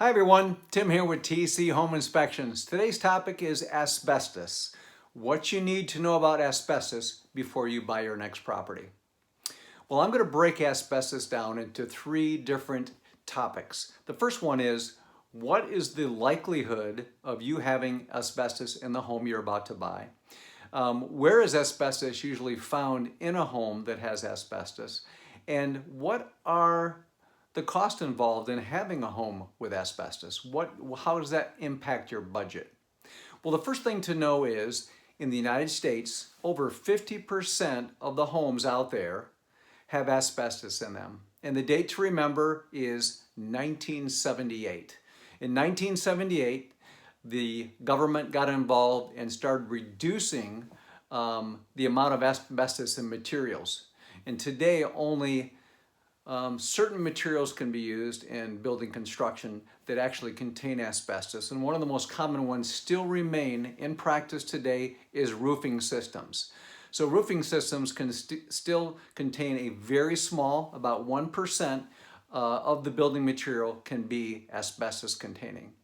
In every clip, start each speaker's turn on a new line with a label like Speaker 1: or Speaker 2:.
Speaker 1: Hi everyone, Tim here with TC Home Inspections. Today's topic is asbestos. What you need to know about asbestos before you buy your next property. Well, I'm going to break asbestos down into three different topics. The first one is, what is the likelihood of you having asbestos in the home you're about to buy? Where is asbestos usually found in a home that has asbestos? And what are the cost involved in having a home with asbestos? How does that impact your budget? Well, the first thing to know is in the United States, over 50% of the homes out there have asbestos in them. And the date to remember is 1978. In 1978, the government got involved and started reducing the amount of asbestos in materials. And today, only certain materials can be used in building construction that actually contain asbestos. And one of the most common ones still remain in practice today is roofing systems. So roofing systems can still contain a very small, about 1% of the building material can be asbestos containing.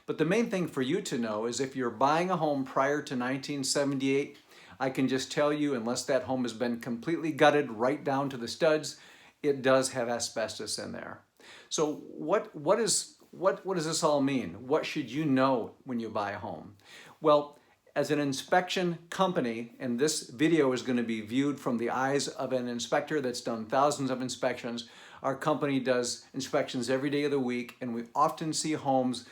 Speaker 1: But the main thing for you to know is if you're buying a home prior to 1978, I can just tell you, unless that home has been completely gutted right down to the studs, it does have asbestos in there. So what does this all mean? What should you know when you buy a home? Well, as an inspection company, and this video is going to be viewed from the eyes of an inspector that's done thousands of inspections. Our company does inspections every day of the week, and we often see homes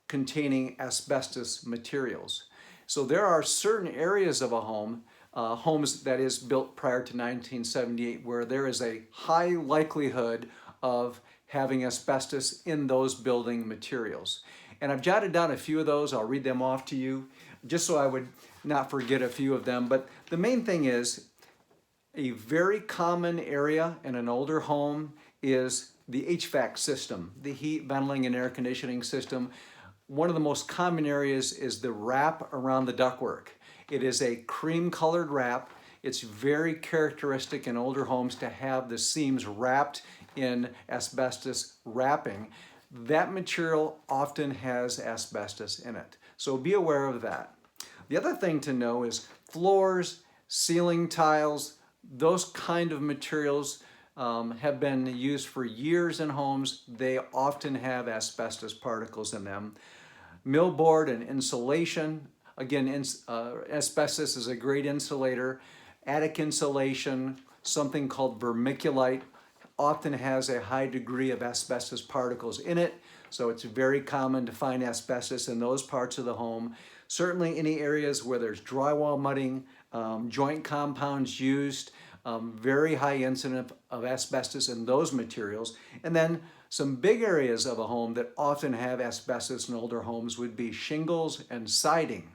Speaker 1: containing asbestos materials. So there are certain areas of a home, homes that is built prior to 1978, where there is a high likelihood of having asbestos in those building materials. And I've jotted down a few of those. I'll read them off to you, just so I would not forget a few of them. But the main thing is, a very common area in an older home is the HVAC system, the heat, ventilating, and air conditioning system. One of the most common areas is the wrap around the ductwork. It is a cream-colored wrap. It's very characteristic in older homes to have the seams wrapped in asbestos wrapping. That material often has asbestos in it, so be aware of that. The other thing to know is floors, ceiling tiles, those kind of materials have been used for years in homes. They often have asbestos particles in them. Millboard and insulation, again, asbestos is a great insulator. Attic insulation, something called vermiculite, often has a high degree of asbestos particles in it, so it's very common to find asbestos in those parts of the home. Certainly any areas where there's drywall mudding, joint compounds used, very high incidence of asbestos in those materials. And then some big areas of a home that often have asbestos in older homes would be shingles and siding.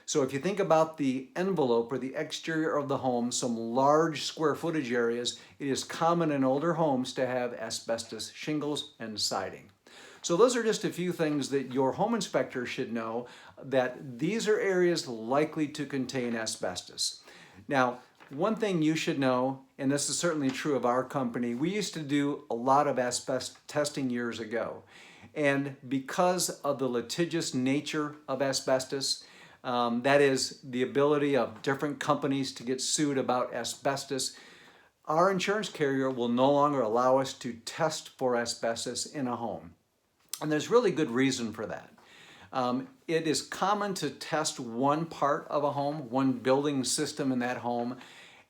Speaker 1: So if you think about the envelope or the exterior of the home, some large square footage areas, it is common in older homes to have asbestos shingles and siding. So those are just a few things that your home inspector should know, that these are areas likely to contain asbestos. Now, one thing you should know, and this is certainly true of our company, we used to do a lot of asbestos testing years ago. And because of the litigious nature of asbestos, that is the ability of different companies to get sued about asbestos, our insurance carrier will no longer allow us to test for asbestos in a home. And there's really good reason for that. It is common to test one part of a home, one building system in that home,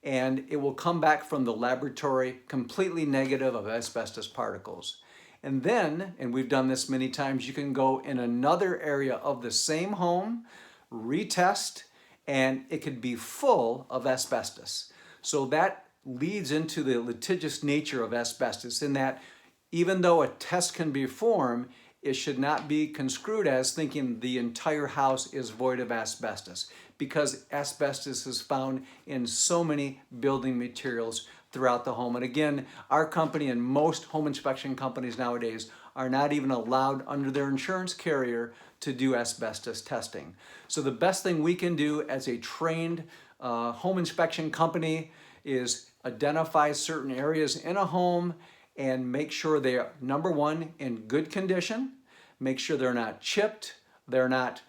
Speaker 1: and it will come back from the laboratory completely negative of asbestos particles. And then, and we've done this many times, you can go in another area of the same home, retest, and it could be full of asbestos. So that leads into the litigious nature of asbestos, in that even though a test can be performed, it should not be construed as thinking the entire house is void of asbestos, because asbestos is found in so many building materials throughout the home. And again, our company and most home inspection companies nowadays are not even allowed under their insurance carrier to do asbestos testing. So the best thing we can do as a trained home inspection company is identify certain areas in a home and make sure they are, number one, in good condition, Make sure they're not chipped, they're not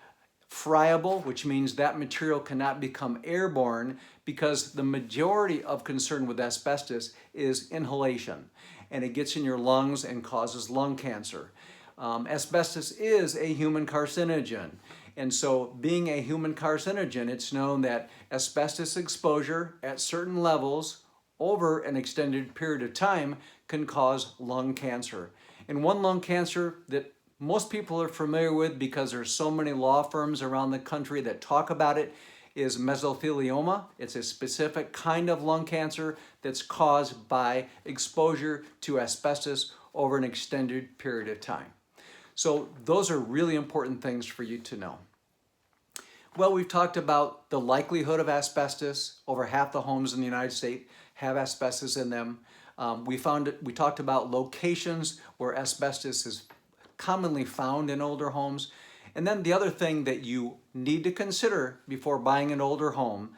Speaker 1: friable, which means that material cannot become airborne, because the majority of concern with asbestos is inhalation, and it gets in your lungs and causes lung cancer. Asbestos is a human carcinogen, and so being a human carcinogen, it's known that asbestos exposure at certain levels over an extended period of time can cause lung cancer. And one lung cancer that most people are familiar with, because there's so many law firms around the country that talk about it, is mesothelioma. It's a specific kind of lung cancer that's caused by exposure to asbestos over an extended period of time. So those are really important things for you to know. Well, we've talked about the likelihood of asbestos. Over half the homes in the United States have asbestos in them. We talked about locations where asbestos is commonly found in older homes. And then the other thing that you need to consider before buying an older home,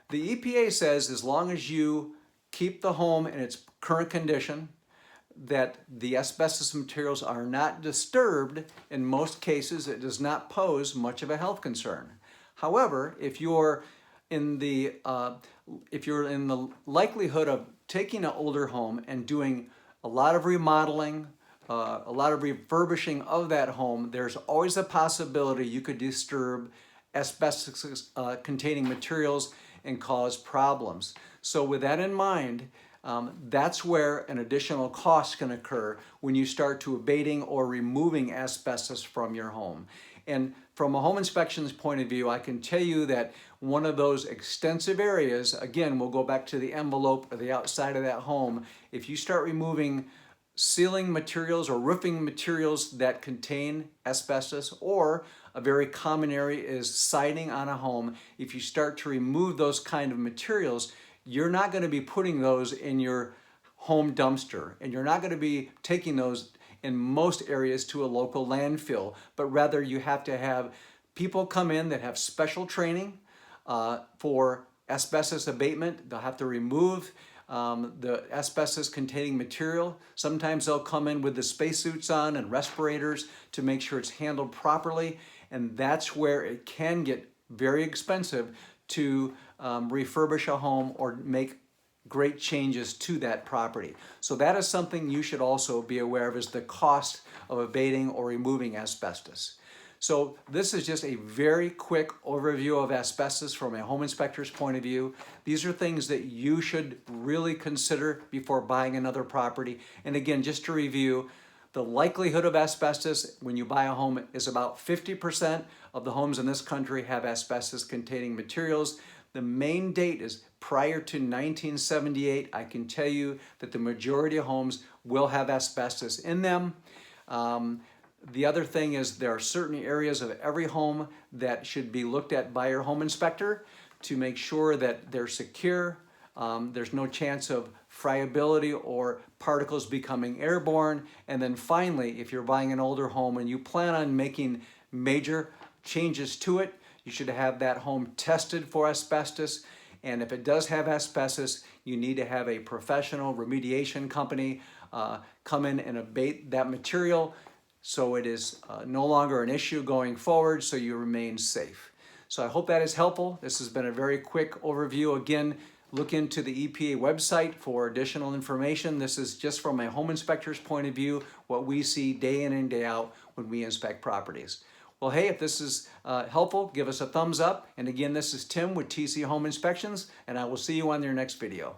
Speaker 1: the EPA says as long as you keep the home in its current condition, that the asbestos materials are not disturbed, in most cases it does not pose much of a health concern. However, if you're in the likelihood of taking an older home and doing a lot of remodeling, a lot of refurbishing of that home, there's always a possibility you could disturb asbestos containing materials and cause problems. So with that in mind, that's where an additional cost can occur when you start to abating or removing asbestos from your home. And from a home inspection's point of view, I can tell you that one of those extensive areas, again, we'll go back to the envelope or the outside of that home, if you start removing ceiling materials or roofing materials that contain asbestos, or a very common area is siding on a home, if you start to remove those kind of materials, you're not going to be putting those in your home dumpster, and you're not going to be taking those in most areas to a local landfill, but rather you have to have people come in that have special training for asbestos abatement. They'll have to remove the asbestos containing material. Sometimes they'll come in with the spacesuits on and respirators to make sure it's handled properly, and that's where it can get very expensive to refurbish a home or make great changes to that property. So that is something you should also be aware of, is the cost of abating or removing asbestos. So this is just a very quick overview of asbestos from a home inspector's point of view. These are things that you should really consider before buying another property. And again, just to review, the likelihood of asbestos when you buy a home is about 50% of the homes in this country have asbestos containing materials. The main date is prior to 1978. I can tell you that the majority of homes will have asbestos in them. The other thing is there are certain areas of every home that should be looked at by your home inspector to make sure that they're secure. There's no chance of friability or particles becoming airborne. And then finally, if you're buying an older home and you plan on making major changes to it, you should have that home tested for asbestos. And if it does have asbestos, you need to have a professional remediation company come in and abate that material, so it is no longer an issue going forward, so you remain safe. So I hope that is helpful. This has been a very quick overview. Again, look into the EPA website for additional information. This is just from a home inspector's point of view, what we see day in and day out when we inspect properties. Well, hey, if this is helpful, give us a thumbs up. And again, this is Tim with TC Home Inspections, and I will see you on your next video.